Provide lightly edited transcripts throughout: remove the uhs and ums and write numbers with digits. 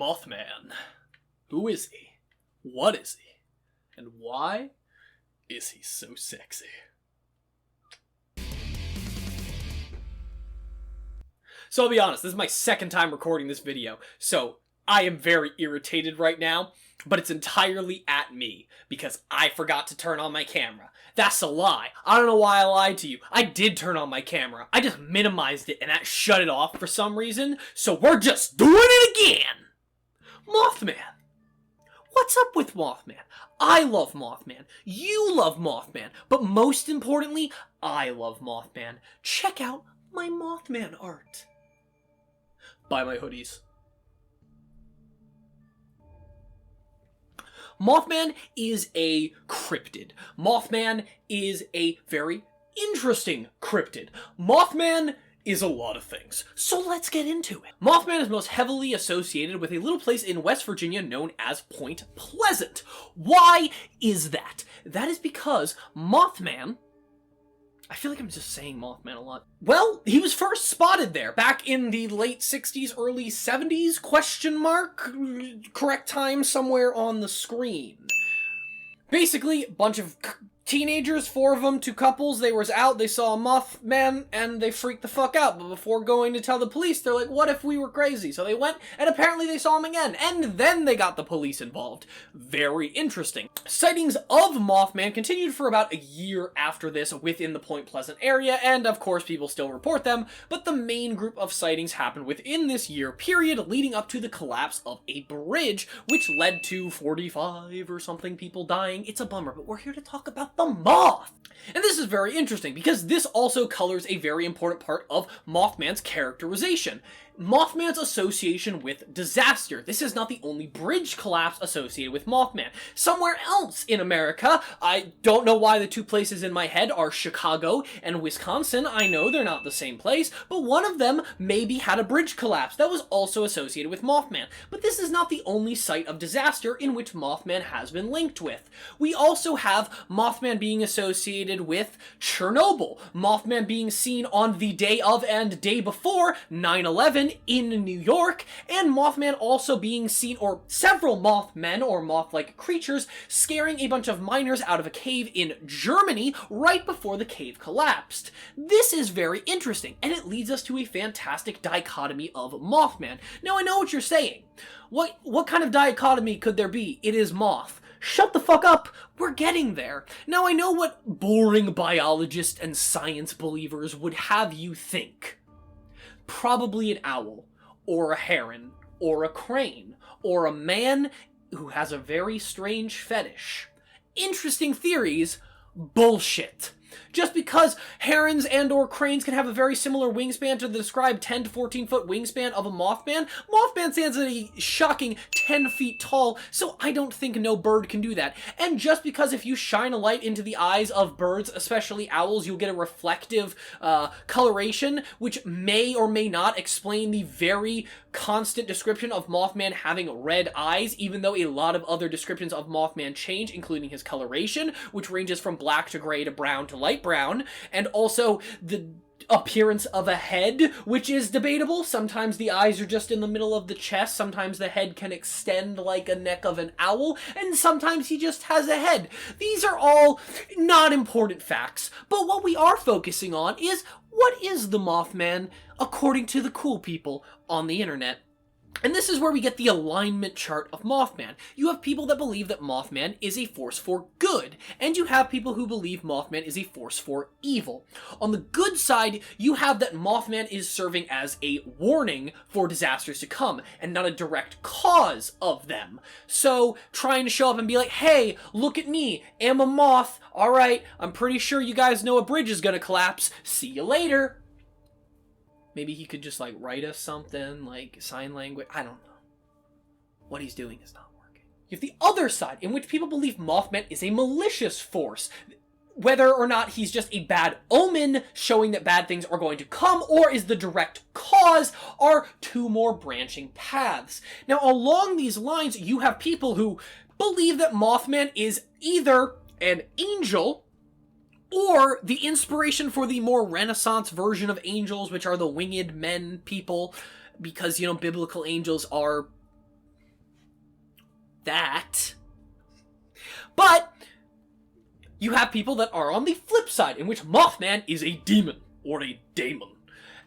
Mothman. Who is he? What is he? And why is he so sexy? So I'll be honest, this is my second time recording this video, so I am very irritated right now, but it's entirely at me, because I forgot to turn on my camera. That's a lie. I don't know why I lied to you. I did turn on my camera. I just minimized it and that shut it off for some reason, so we're just doing it again! Mothman. What's up with Mothman? I love Mothman. You love Mothman. But most importantly, I love Mothman. Check out my Mothman art. Buy my hoodies. Mothman is a cryptid. Mothman is a very interesting cryptid. Mothman is a lot of things. So let's get into it. Mothman is most heavily associated with a little place in West Virginia known as Point Pleasant. Why is that? That is because Mothman... I feel like I'm just saying Mothman a lot. Well, he was first spotted there back in the late 60s, early 70s, question mark? Correct time somewhere on the screen. Basically, a bunch of teenagers, 4 of them, 2 couples, they was out, they saw a Mothman, and they freaked the fuck out. But before going to tell the police, they're like, what if we were crazy? So they went, and apparently they saw him again, and then they got the police involved. Very interesting. Sightings of Mothman continued for about a year after this within the Point Pleasant area, and of course people still report them, but the main group of sightings happened within this year period, leading up to the collapse of a bridge, which led to 45 or something people dying. It's a bummer, but we're here to talk about the moth. And this is very interesting because this also colors a very important part of Mothman's characterization. Mothman's association with disaster. This is not the only bridge collapse associated with Mothman. Somewhere else in America, I don't know why the 2 places in my head are Chicago and Wisconsin. I know they're not the same place, but one of them maybe had a bridge collapse that was also associated with Mothman. But this is not the only site of disaster in which Mothman has been linked with. We also have Mothman being associated with Chernobyl, Mothman being seen on the day of and day before 9/11 in New York, and Mothman also being seen, or several Mothmen or moth-like creatures, scaring a bunch of miners out of a cave in Germany right before the cave collapsed. This is very interesting, and it leads us to a fantastic dichotomy of Mothman. Now I know what you're saying. What kind of dichotomy could there be? It is moth. Shut the fuck up! We're getting there. Now I know what boring biologists and science believers would have you think. Probably an owl, or a heron, or a crane, or a man who has a very strange fetish. Interesting theories, bullshit. Just because herons and or cranes can have a very similar wingspan to the described 10 to 14 foot wingspan of a Mothman, Mothman stands at a shocking 10 feet tall, so I don't think no bird can do that. And just because if you shine a light into the eyes of birds, especially owls, you'll get a reflective coloration, which may or may not explain the very constant description of Mothman having red eyes, even though a lot of other descriptions of Mothman change, including his coloration, which ranges from black to gray to brown to light brown, and also the appearance of a head, which is debatable. Sometimes the eyes are just in the middle of the chest, sometimes the head can extend like a neck of an owl, and sometimes he just has a head. These are all not important facts, but what we are focusing on is, what is the Mothman according to the cool people on the internet? And this is where we get the alignment chart of Mothman. You have people that believe that Mothman is a force for good, and you have people who believe Mothman is a force for evil. On the good side, you have that Mothman is serving as a warning for disasters to come, and not a direct cause of them. So, trying to show up and be like, hey, look at me, I'm a moth, alright, I'm pretty sure you guys know a bridge is gonna collapse, see you later. Maybe he could just, like, write us something, like, sign language. I don't know. What he's doing is not working. You have the other side, in which people believe Mothman is a malicious force. Whether or not he's just a bad omen, showing that bad things are going to come, or is the direct cause, are 2 more branching paths. Now, along these lines, you have people who believe that Mothman is either an angel, or the inspiration for the more Renaissance version of angels, which are the winged men people, because, you know, biblical angels are that. But you have people that are on the flip side, in which Mothman is a demon, or a daemon,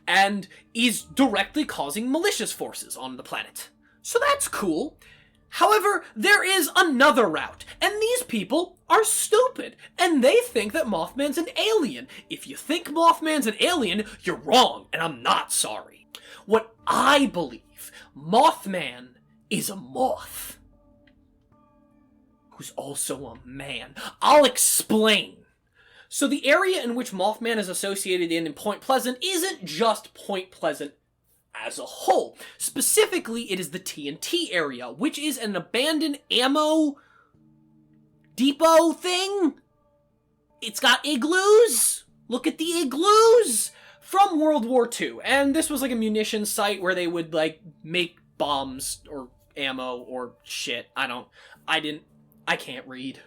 and is directly causing malicious forces on the planet. So that's cool. However, there is another route, and these people are stupid, and they think that Mothman's an alien. If you think Mothman's an alien, you're wrong, and I'm not sorry. What I believe, Mothman is a moth, who's also a man. I'll explain. So the area in which Mothman is associated in Point Pleasant isn't just Point Pleasant as a whole. Specifically, it is the TNT area, which is an abandoned ammo depot thing. It's got igloos. Look at the igloos from World War II. And this was like a munitions site where they would like make bombs or ammo or shit. I can't read.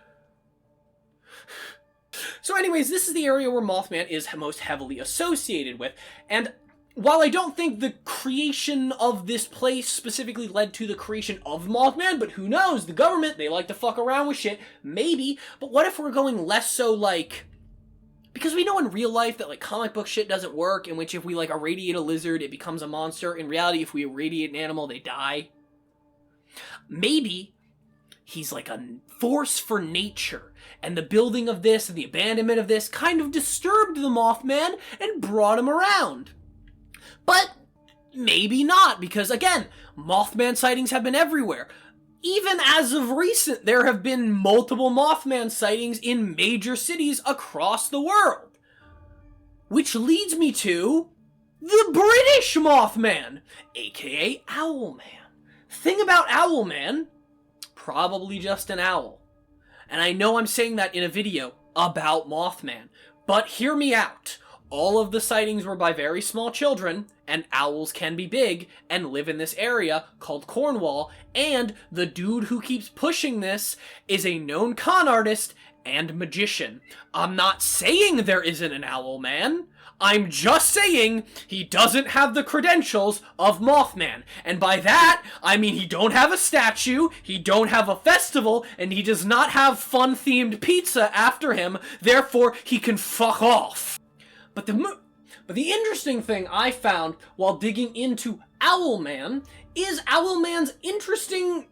So anyways, this is the area where Mothman is most heavily associated with. And while I don't think the creation of this place specifically led to the creation of Mothman, but who knows, the government, they like to fuck around with shit, maybe, but what if we're going less so like, because we know in real life that like comic book shit doesn't work, in which if we like irradiate a lizard, it becomes a monster. In reality, if we irradiate an animal, they die. Maybe he's like a force for nature, and the building of this and the abandonment of this kind of disturbed the Mothman and brought him around. But maybe not, because again, Mothman sightings have been everywhere. Even as of recent, there have been multiple Mothman sightings in major cities across the world. Which leads me to the British Mothman, aka Owlman. Thing about Owlman, probably just an owl. And I know I'm saying that in a video about Mothman, but hear me out. All of the sightings were by very small children, and owls can be big and live in this area called Cornwall, and the dude who keeps pushing this is a known con artist and magician. I'm not saying there isn't an owl man. I'm just saying he doesn't have the credentials of Mothman. And by that, I mean he don't have a statue, he don't have a festival, and he does not have fun-themed pizza after him, therefore he can fuck off. But the interesting thing I found while digging into Owlman is Owlman's interesting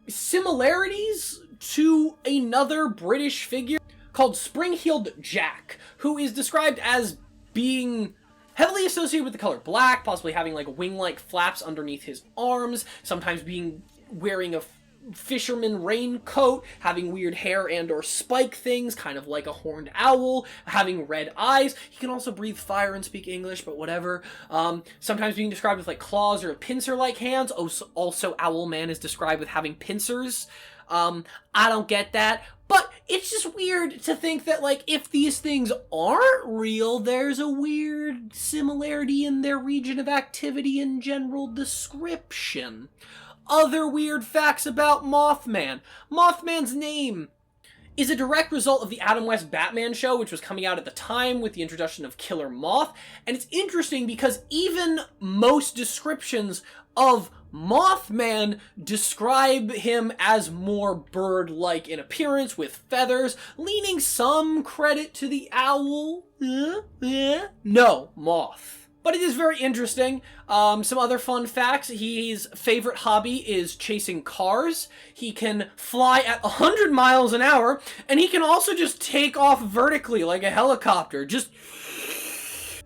similarities to another British figure called Spring-Heeled Jack, who is described as being heavily associated with the color black, possibly having like wing-like flaps underneath his arms, sometimes wearing a fisherman raincoat, having weird hair and or spike things, kind of like a horned owl, having red eyes. He can also breathe fire and speak English, but whatever. Sometimes being described with like claws or pincer-like hands. Also, Owlman is described with having pincers. I don't get that, but it's just weird to think that, like, if these things aren't real, there's a weird similarity in their region of activity and general description. Other weird facts about Mothman. Mothman's name is a direct result of the Adam West Batman show, which was coming out at the time with the introduction of Killer Moth. And it's interesting because even most descriptions of Mothman describe him as more bird-like in appearance with feathers, leaning some credit to the owl. No, moth. But it is very interesting. Some other fun facts. His favorite hobby is chasing cars. He can fly at 100 miles an hour, and he can also just take off vertically like a helicopter.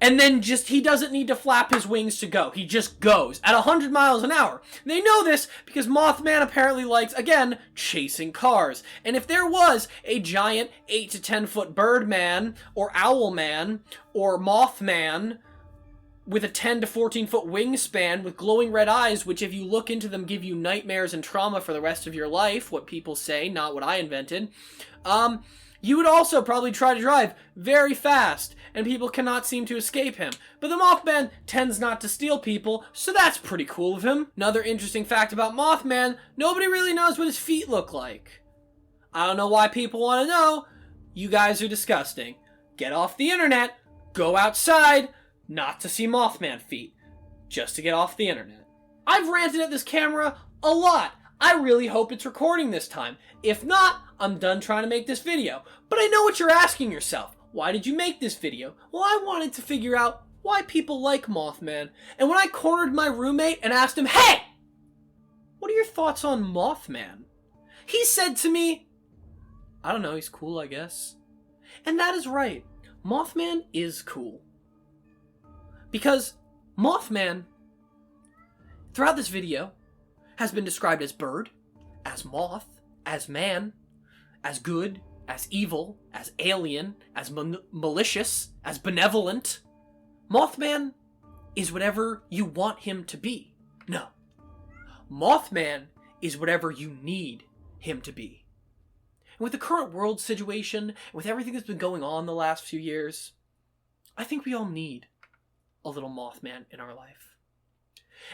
And then he doesn't need to flap his wings to go. He just goes at 100 miles an hour. They know this because Mothman apparently likes, again, chasing cars. And if there was a giant 8 to 10 foot Birdman, or Owlman, or Mothman, with a 10 to 14 foot wingspan, with glowing red eyes, which if you look into them give you nightmares and trauma for the rest of your life, what people say, not what I invented, you would also probably try to drive very fast, and people cannot seem to escape him. But the Mothman tends not to steal people, so that's pretty cool of him. Another interesting fact about Mothman, nobody really knows what his feet look like. I don't know why people want to know. You guys are disgusting. Get off the internet, go outside, not to see Mothman feet, just to get off the internet. I've ranted at this camera a lot. I really hope it's recording this time. If not, I'm done trying to make this video. But I know what you're asking yourself. Why did you make this video? Well, I wanted to figure out why people like Mothman. And when I cornered my roommate and asked him, "Hey! What are your thoughts on Mothman?" he said to me, "I don't know, he's cool, I guess." And that is right. Mothman is cool. Because Mothman, throughout this video, has been described as bird, as moth, as man, as good, as evil, as alien, as malicious, as benevolent. Mothman is whatever you want him to be. No. Mothman is whatever you need him to be. And with the current world situation, with everything that's been going on the last few years, I think we all need a little Mothman in our life.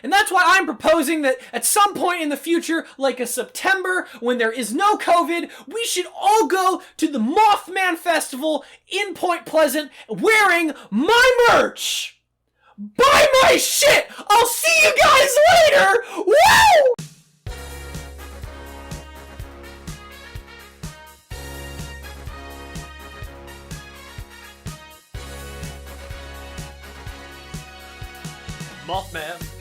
And that's why I'm proposing that at some point in the future, like a September, when there is no COVID, we should all go to the Mothman Festival in Point Pleasant wearing my merch! Buy my shit! I'll see you guys later! Woo! Mothman.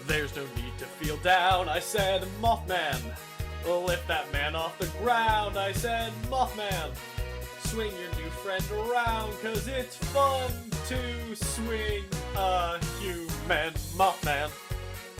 There's no need to feel down, I said, Mothman. Lift that man off the ground, I said, Mothman. Swing your new friend around, 'cause it's fun to swing a human Mothman.